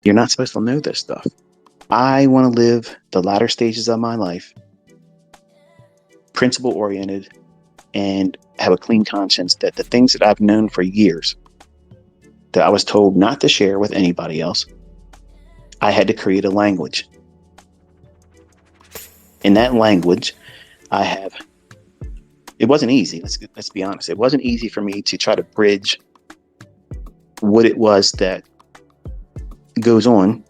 You're not supposed to know this stuff. I want to live the latter stages of my life principle oriented and have a clean conscience that the things that I've known for years that I was told not to share with anybody else, I had to create a language. In that language, it wasn't easy. Let's be honest. It wasn't easy for me to try to bridge what it was that goes on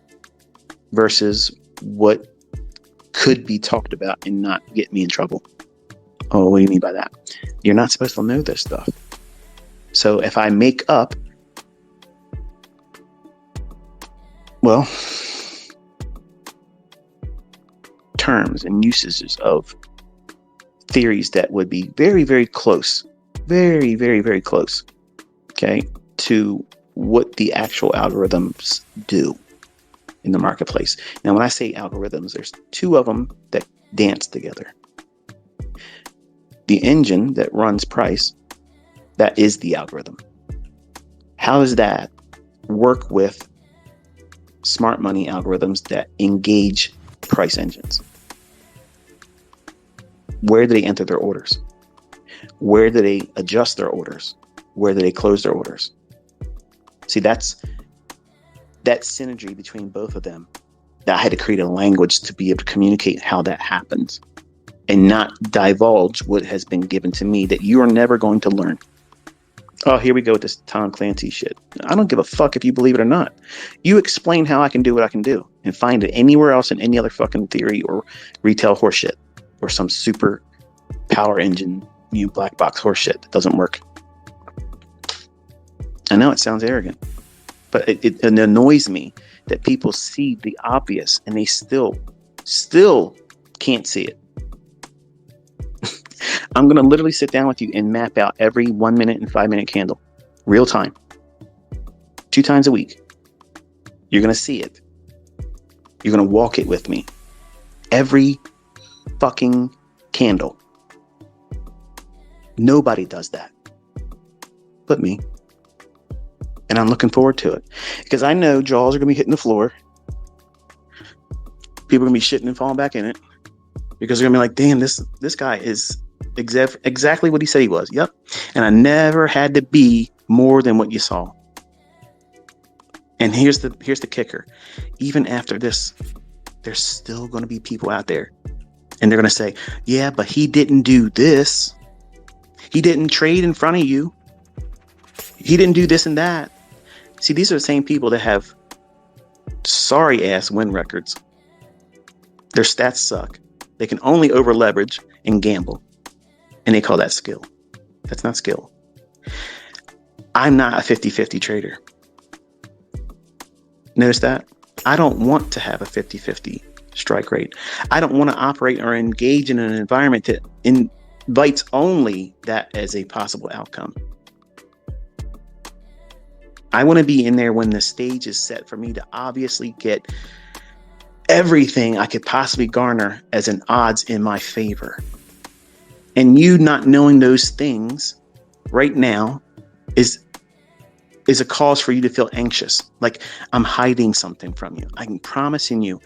versus what could be talked about and not get me in trouble. Oh, what do you mean by that? You're not supposed to know this stuff. So if I make up, terms and usages of theories that would be very, very close, very, very, very close, okay, to what the actual algorithms do in the marketplace. Now, when I say algorithms, there's two of them that dance together. The engine that runs price, that is the algorithm. How does that work with smart money algorithms that engage price engines? Where do they enter their orders? Where do they adjust their orders? Where do they close their orders? See, that's that synergy between both of them that I had to create a language to be able to communicate how that happens and not divulge what has been given to me that you are never going to learn. Oh, here we go with this Tom Clancy shit. I don't give a fuck if you believe it or not. You explain how I can do what I can do and find it anywhere else in any other fucking theory or retail horseshit or some super power engine, black box horseshit that doesn't work. I know it sounds arrogant, but it annoys me that people see the obvious and they still can't see it. I'm going to literally sit down with you and map out every 1 minute and 5 minute candle, real time, 2 times a week. You're going to see it. You're going to walk it with me. Every fucking candle. Nobody does that but me. And I'm looking forward to it because I know jaws are going to be hitting the floor. People are going to be shitting and falling back in it because they're going to be like, damn, this guy is exactly what he said he was. Yep. And I never had to be more than what you saw. And here's the kicker. Even after this, there's still going to be people out there and they're going to say, yeah, but he didn't do this. He didn't trade in front of you. He didn't do this and that. See, these are the same people that have sorry ass win records. Their stats suck. They can only over leverage and gamble. And they call that skill. That's not skill. I'm not a 50-50 trader. Notice that? I don't want to have a 50-50 strike rate. I don't want to operate or engage in an environment that invites only that as a possible outcome. I want to be in there when the stage is set for me to obviously get everything I could possibly garner as an odds in my favor. And you not knowing those things right now is a cause for you to feel anxious. Like I'm hiding something from you. I'm promising you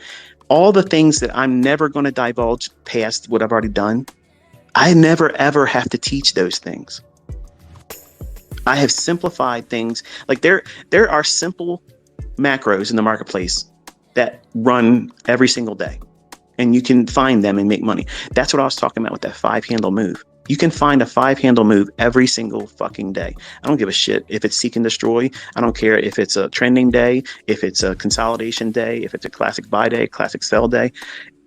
all the things that I'm never going to divulge past what I've already done. I never ever have to teach those things. I have simplified things. Like there are simple macros in the marketplace that run every single day and you can find them and make money. That's what I was talking about with that 5-handle move. You can find a 5-handle move every single fucking day. I don't give a shit if it's seek and destroy. I don't care if it's a trending day, if it's a consolidation day, if it's a classic buy day, classic sell day.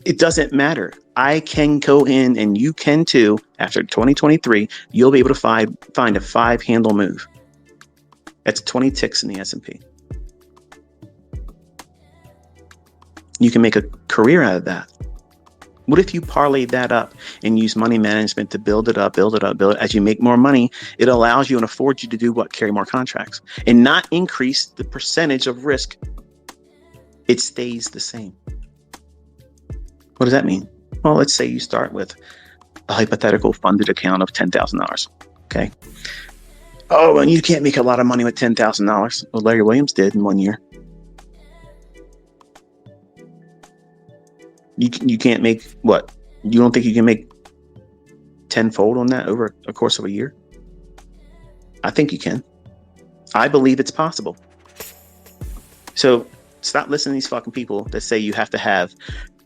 It doesn't matter. I can go in and you can too. After 2023, you'll be able to find a 5-handle move. That's 20 ticks in the S&P. You can make a career out of that. What if you parlay that up and use money management to build it up? As you make more money, it allows you and affords you to do what? Carry more contracts and not increase the percentage of risk. It stays the same. What does that mean? Well, let's say you start with a hypothetical funded account of $10,000. Okay. Oh, and you can't make a lot of money with $10,000. Well, Larry Williams did in 1 year. You can't make what? You don't think you can make tenfold on that over a course of a year? I think you can. I believe it's possible. So stop listening to these fucking people that say you have to have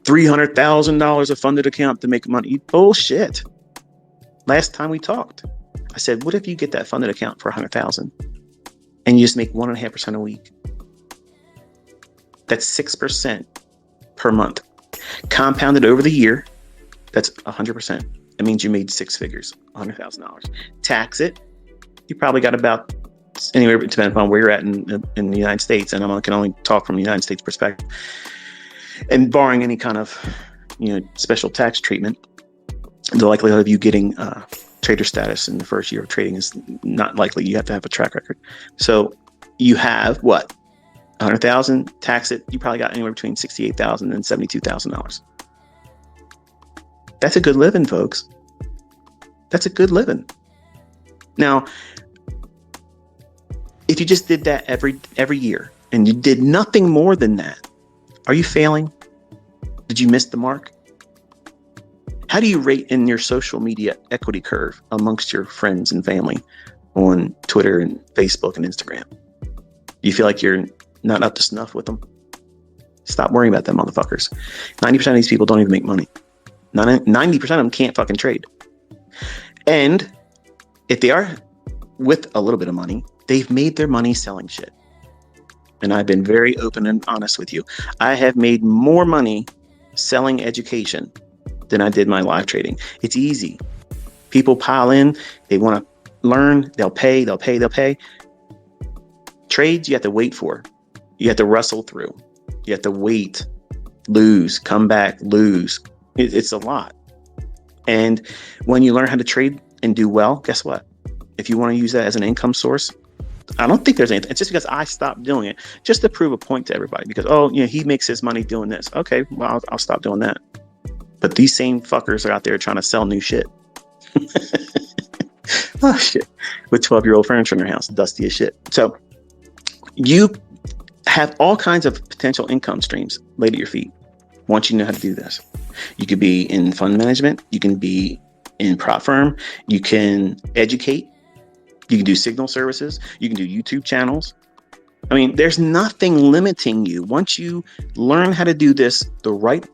$300,000 of funded account to make money. Bullshit. Last time we talked, I said, what if you get that funded account for $100,000 and you just make 1.5% a week? That's 6% per month. Compounded over the year, that's 100%. It means you made six figures, $100,000. Tax it. You probably got about anywhere, depending upon where you're at in the United States, and I can only talk from the United States perspective. And barring any kind of, special tax treatment, the likelihood of you getting trader status in the first year of trading is not likely. You have to have a track record. So you have what? 100,000, tax it. You probably got anywhere between $68,000 and $72,000. That's a good living, folks. That's a good living. Now, if you just did that every year and you did nothing more than that, are you failing? Did you miss the mark? How do you rate in your social media equity curve amongst your friends and family on Twitter and Facebook and Instagram? Do you feel like you're not up to snuff with them? Stop worrying about them motherfuckers. 90% of these people don't even make money. 90% of them can't fucking trade. And if they are with a little bit of money, they've made their money selling shit. And I've been very open and honest with you. I have made more money selling education than I did my live trading. It's easy. People pile in. They want to learn. They'll pay. Trades you have to wait for. You have to wrestle through. You have to wait, lose, come back, lose. It's a lot. And when you learn how to trade and do well, guess what? If you want to use that as an income source, I don't think there's anything. It's just because I stopped doing it just to prove a point to everybody because, he makes his money doing this. Okay, well, I'll stop doing that. But these same fuckers are out there trying to sell new shit. Oh, shit. With 12-year-old furniture in their house, dusty as shit. So you have all kinds of potential income streams laid at your feet once you know how to do this. You could be in fund management. You can be in prop firm. You can educate. You can do signal services. You can do YouTube channels. I mean, there's nothing limiting you. Once you learn how to do this the right